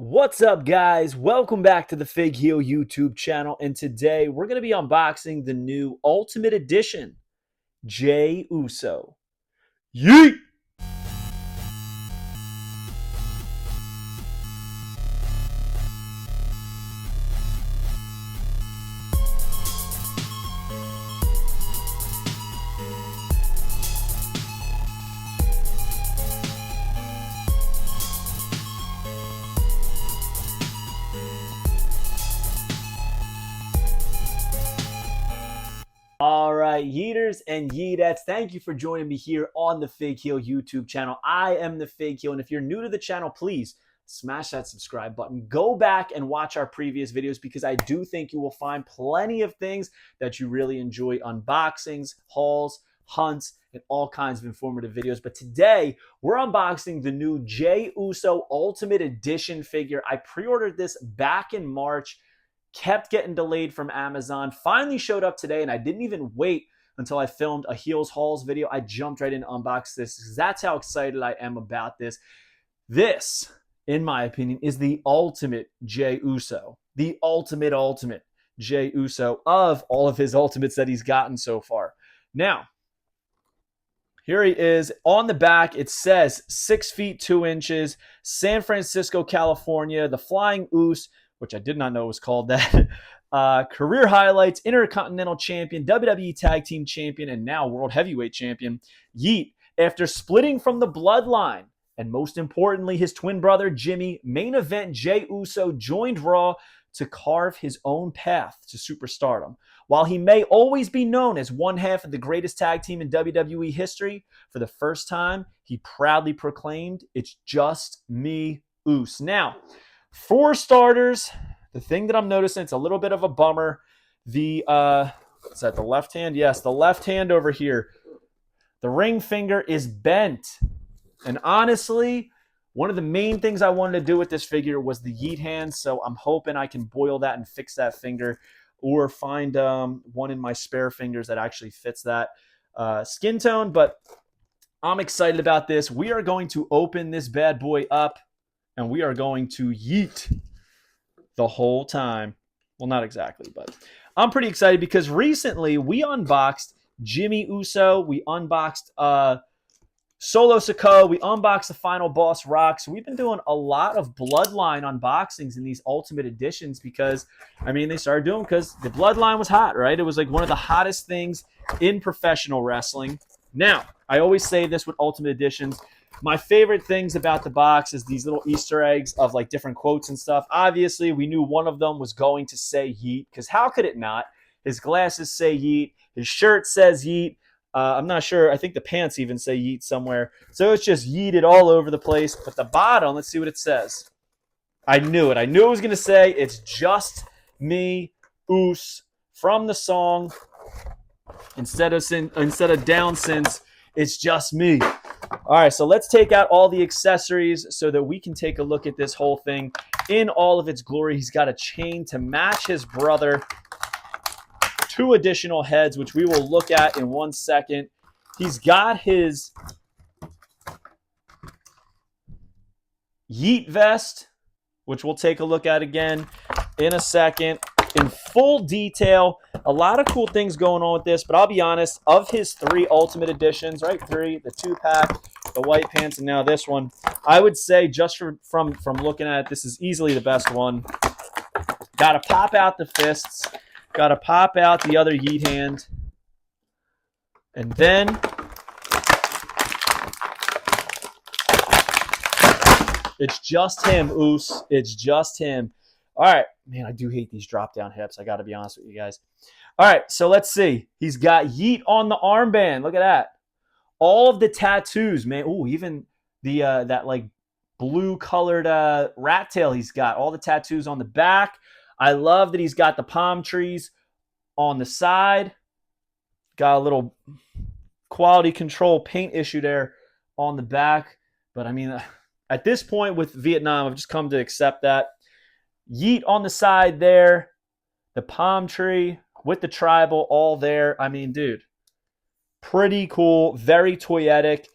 What's up, guys? Welcome back to the Fig Heel YouTube channel. And today we're going to be unboxing the new Ultimate Edition, Jey Uso. Yeet! All right, Yeeters and Yeetettes, thank you for joining me here on the Fig Heel YouTube channel. I am the Fig Heel, and if you're new to the channel, please smash that subscribe button. Go back and watch our previous videos because I do think you will find plenty of things that you really enjoy: unboxings, hauls, hunts, and all kinds of informative videos. But today, we're unboxing the new Jey Uso Ultimate Edition figure. I pre-ordered this back in March. Kept getting delayed from Amazon, finally showed up today, and I didn't even wait until I filmed a Heels Hauls video. I jumped right in to unbox this because that's how excited I am about this. This, in my opinion, is the ultimate Jey Uso. The ultimate Jey Uso of all of his ultimates that he's gotten so far. Now, here he is. On the back, it says 6 feet 2 inches, San Francisco, California, the Flying Oos, which I did not know was called that. Career highlights: Intercontinental Champion, WWE Tag Team Champion, and now World Heavyweight Champion. Yeet, after splitting from the Bloodline, and most importantly, his twin brother Jimmy, main event Jey Uso joined Raw to carve his own path to superstardom. While he may always be known as one half of the greatest tag team in WWE history, for the first time, he proudly proclaimed, "It's just me, Uso." Now, for starters, the thing that I'm noticing, it's a little bit of a bummer. The, is that the left hand? Yes, the left hand over here. The ring finger is bent. And honestly, one of the main things I wanted to do with this figure was the yeet hand, so I'm hoping I can boil that and fix that finger, or find one in my spare fingers that actually fits that skin tone. But I'm excited about this. We are going to open this bad boy up, and we are going to yeet the whole time. Well, not exactly, but I'm pretty excited because recently we unboxed Jimmy Uso. We unboxed Solo Sikoa. We unboxed the Final Boss Rock. So we've been doing a lot of Bloodline unboxings in these Ultimate Editions because, I mean, they started doing because the Bloodline was hot, right? It was like one of the hottest things in professional wrestling. Now, I always say this with Ultimate Editions. My favorite things about the box is these little Easter eggs of like different quotes and stuff. Obviously, we knew one of them was going to say yeet, because how could it not? His glasses say yeet. His shirt says yeet. I'm not sure. I think the pants even say yeet somewhere. So it's just yeeted all over the place. But the bottom, let's see what it says. I knew it. I knew it was going to say, "It's just me, Oos," from the song. Instead of down since, "It's just me." All right, so let's take out all the accessories so that we can take a look at this whole thing in all of its glory. He's got a chain to match his brother, 2 additional heads, which we will look at in 1 second. He's got his yeet vest, which we'll take a look at again in a second, in full detail. A lot of cool things going on with this, but I'll be honest, of his 3 Ultimate Editions, right? 3, the 2-pack, the white pants, and now this one, I would say just from looking at it, this is easily the best one. Got to pop out the fists. Got to pop out the other yeet hand. And then it's just him, Oos. It's just him. All right. Man, I do hate these drop-down hips. I got to be honest with you guys. All right, so let's see. He's got yeet on the armband. Look at that. All of the tattoos, man. Ooh, even the that like blue-colored rat tail he's got. All the tattoos on the back. I love that he's got the palm trees on the side. Got a little quality control paint issue there on the back. But, I mean, at this point with Vietnam, I've just come to accept that. Yeet on the side there. The palm tree with the tribal all there. I mean, dude, pretty cool. Very toyetic.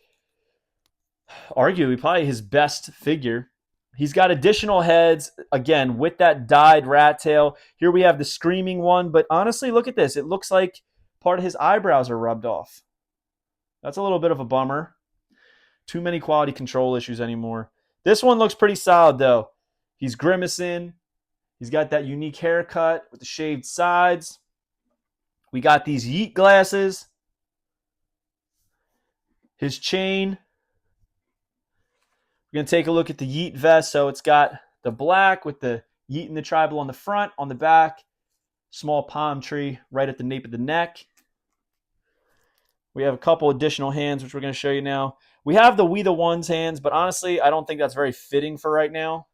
Arguably, probably his best figure He's got additional heads, again, with that dyed rat tail. Here we have the screaming one, but honestly, look at this. It looks like part of his eyebrows are rubbed off. That's a little bit of a bummer. Too many quality control issues anymore. This one looks pretty solid, though. He's grimacing. He's got that unique haircut with the shaved sides. We got these YEET glasses. His chain. We're going to take a look at the YEET vest. So it's got the black with the YEET and the tribal on the front, on the back. Small palm tree right at the nape of the neck. We have a couple additional hands, which we're going to show you now. We have the We the Ones hands, but honestly, I don't think that's very fitting for right now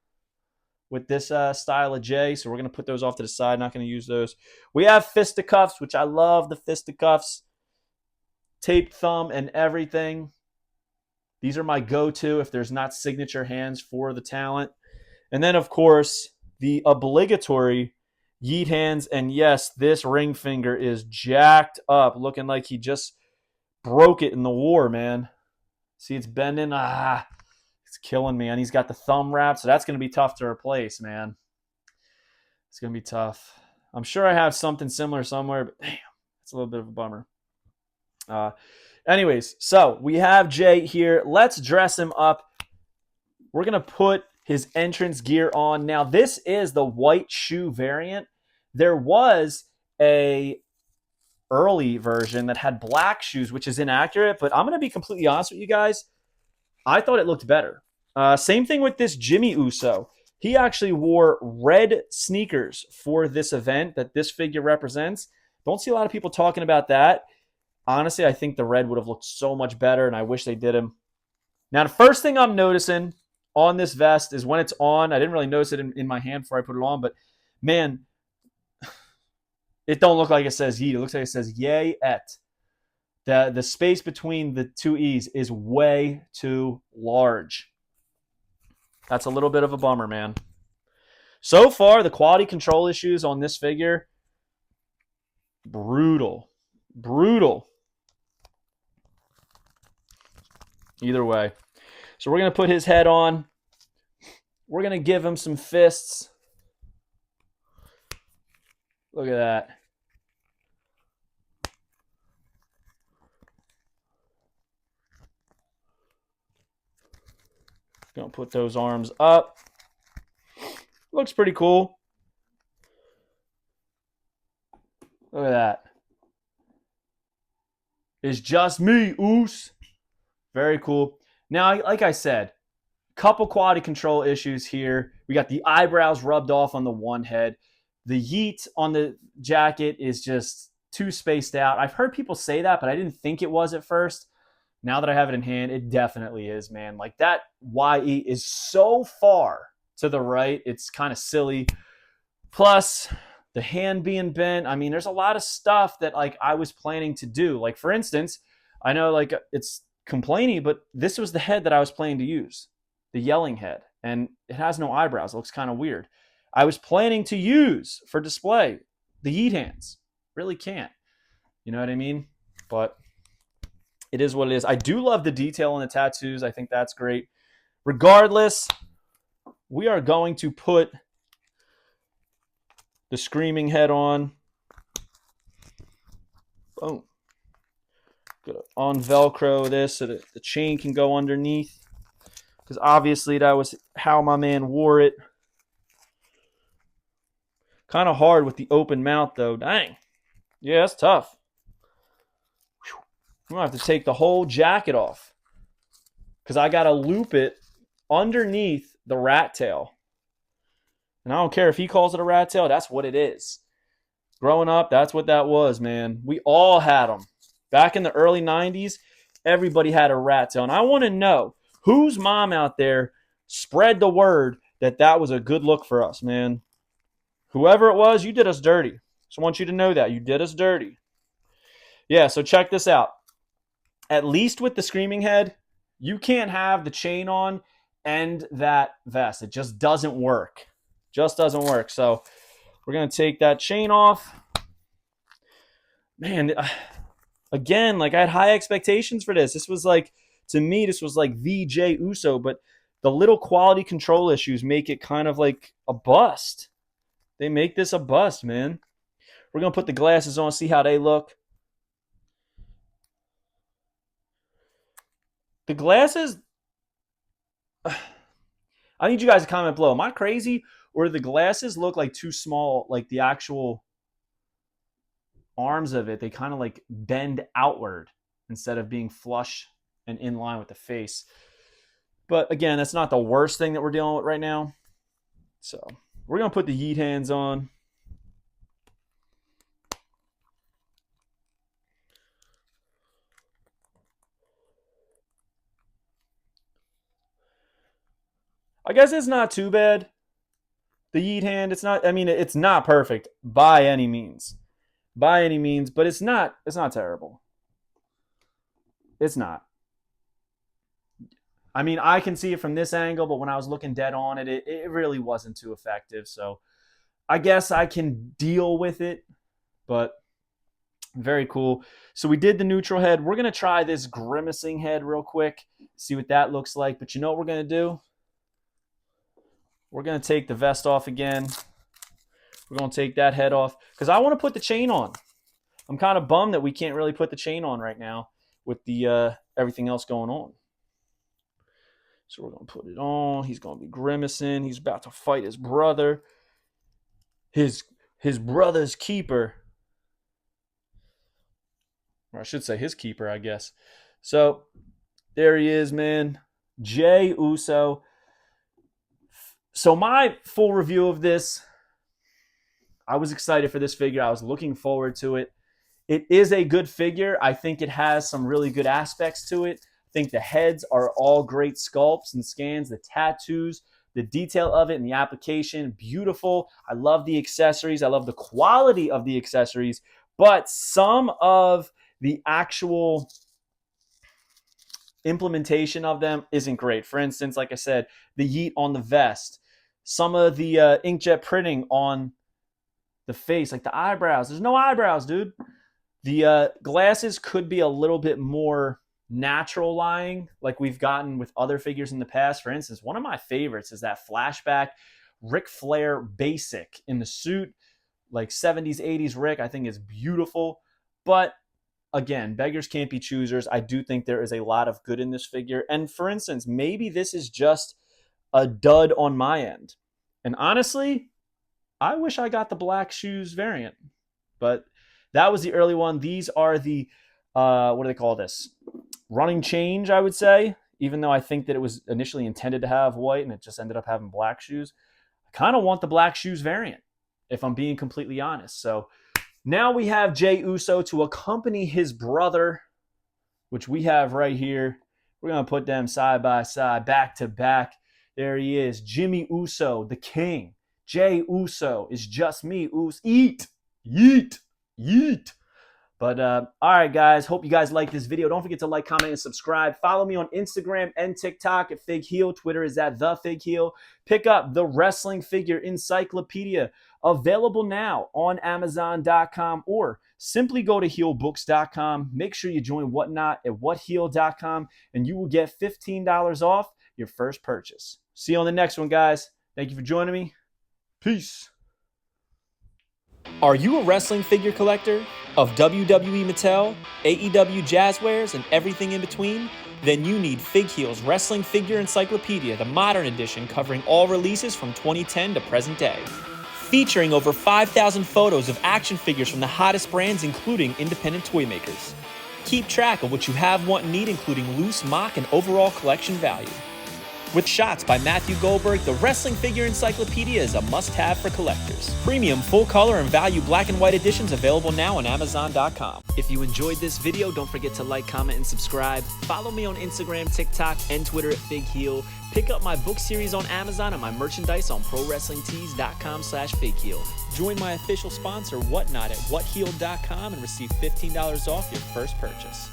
with this style of J. So we're going to put those off to the side. Not going to use those. We have fisticuffs, which I love the fisticuffs. Taped thumb and everything. These are my go-to if there's not signature hands for the talent. And then, of course, the obligatory YEET hands. And yes, this ring finger is jacked up, looking like he just broke it in the war, man. See, it's bending. It's killing me. And he's got the thumb wrap, so that's going to be tough to replace, man. It's going to be tough. I'm sure I have something similar somewhere, but damn, it's a little bit of a bummer. Anyways, so we have Jay here. Let's dress him up. We're going to put his entrance gear on. Now, this is the white shoe variant. There was a early version that had black shoes, which is inaccurate, but I'm going to be completely honest with you guys. I thought it looked better. Same thing with this Jimmy Uso. He actually wore red sneakers for this event that this figure represents. Don't see a lot of people talking about that. Honestly, I think the red would have looked so much better, and I wish they did him. Now, the first thing I'm noticing on this vest is when it's on. I didn't really notice it in my hand before I put it on, but man, it don't look like it says YEET. It looks like it says YEET. The space between the two E's is way too large. That's a little bit of a bummer, man. So far, the quality control issues on this figure, brutal. Brutal. Either way. So we're going to put his head on. We're going to give him some fists. Look at that. Going to put those arms up. Looks pretty cool. Look at that. It's just me, Oos. Very cool. Now, like I said, couple quality control issues here. We got the eyebrows rubbed off on the one head. The YEET on the jacket is just too spaced out. I've heard people say that, but I didn't think it was at first. Now that I have it in hand, it definitely is, man. Like that YE is so far to the right. It's kind of silly. Plus, the hand being bent. I mean, there's a lot of stuff that like I was planning to do. Like, for instance, I know like it's complaining, but this was the head that I was planning to use. The yelling head. And it has no eyebrows. It looks kind of weird. I was planning to use for display the YEET hands. Really can't. You know what I mean? But it is what it is. I do love the detail on the tattoos. I think that's great. Regardless, we are going to put the screaming head on. Boom. Gonna on Velcro this so that the chain can go underneath. Because obviously that was how my man wore it. Kind of hard with the open mouth though. Dang. Yeah, that's tough. I'm going to have to take the whole jacket off. Because I got to loop it underneath the rat tail. And I don't care if he calls it a rat tail. That's what it is. Growing up, that's what that was, man. We all had them. Back in the early 90s, everybody had a rat tail. And I want to know whose mom out there spread the word that that was a good look for us, man. Whoever it was, you did us dirty. So I want you to know that. You did us dirty. Yeah, so check this out. At least with the screaming head, you can't have the chain on and that vest. It just doesn't work. Just doesn't work. So we're going to take that chain off. Man, again, like I had high expectations for this. This was like, to me, this was like VJ Uso, but the little quality control issues make it kind of like a bust. They make this a bust, man. We're going to put the glasses on, see how they look. The glasses, I need you guys to comment below. Am I crazy? Or do the glasses look like too small, like the actual arms of it? They kind of like bend outward instead of being flush and in line with the face. But again, that's not the worst thing that we're dealing with right now. So we're going to put the YEET hands on. I guess it's not too bad. The YEET hand, it's not, I mean, it's not perfect by any means. By any means, but it's not terrible. It's not. I mean, I can see it from this angle, but when I was looking dead on it, it really wasn't too effective. So I guess I can deal with it, but very cool. So we did the neutral head. We're going to try this grimacing head real quick, see what that looks like. But you know what we're going to do? We're going to take the vest off again. We're going to take that head off because I want to put the chain on. I'm kind of bummed that we can't really put the chain on right now with the everything else going on. So we're going to put it on. He's going to be grimacing. He's about to fight his brother. His brother's keeper. Or I should say his keeper, I guess. So there he is, man. Jey Uso. So my full review of this, I was excited for this figure. I was looking forward to it. It is a good figure. I think it has some really good aspects to it. I think the heads are all great sculpts and scans. The tattoos, the detail of it and the application, beautiful. I love the accessories. I love the quality of the accessories. But some of the actual implementation of them isn't great. For instance, like I said, the YEET on the vest. Some of the inkjet printing on the face, like the eyebrows. There's no eyebrows, dude. The glasses could be a little bit more natural lying, like we've gotten with other figures in the past. For instance, one of my favorites is that flashback Ric Flair basic in the suit, like 70s, 80s Rick. I think is beautiful. But again, beggars can't be choosers. I do think there is a lot of good in this figure. And for instance, maybe this is just a dud on my end. And honestly, I wish I got the black shoes variant. But that was the early one. These are the, what do they call this? Running change, I would say. Even though I think that it was initially intended to have white and it just ended up having black shoes. I kind of want the black shoes variant, if I'm being completely honest. So now we have Jey Uso to accompany his brother, which we have right here. We're going to put them side by side, back to back. There he is, Jimmy Uso, the king. Jey Uso is just me. Eat, yeet, yeet. But all right, guys, hope you guys like this video. Don't forget to like, comment, and subscribe. Follow me on Instagram and TikTok at Fig Heel. Twitter is at The Fig Heel. Pick up the Wrestling Figure Encyclopedia, available now on Amazon.com, or simply go to heelbooks.com. Make sure you join Whatnot at whatheel.com, and you will get $15 off your first purchase. See you on the next one, guys. Thank you for joining me. Peace. Are you a wrestling figure collector of WWE Mattel, AEW Jazzwares, and everything in between? Then you need Fig Heel's Wrestling Figure Encyclopedia, the modern edition covering all releases from 2010 to present day. Featuring over 5,000 photos of action figures from the hottest brands, including independent toy makers. Keep track of what you have, want, and need, including loose, mock, and overall collection value. With shots by Matthew Goldberg, the Wrestling Figure Encyclopedia is a must-have for collectors. Premium full-color and value black and white editions available now on Amazon.com. If you enjoyed this video, don't forget to like, comment, and subscribe. Follow me on Instagram, TikTok, and Twitter at Fig Heel. Pick up my book series on Amazon and my merchandise on ProWrestlingTees.com/FigHeel. Join my official sponsor, Whatnot, at whatheel.com and receive $15 off your first purchase.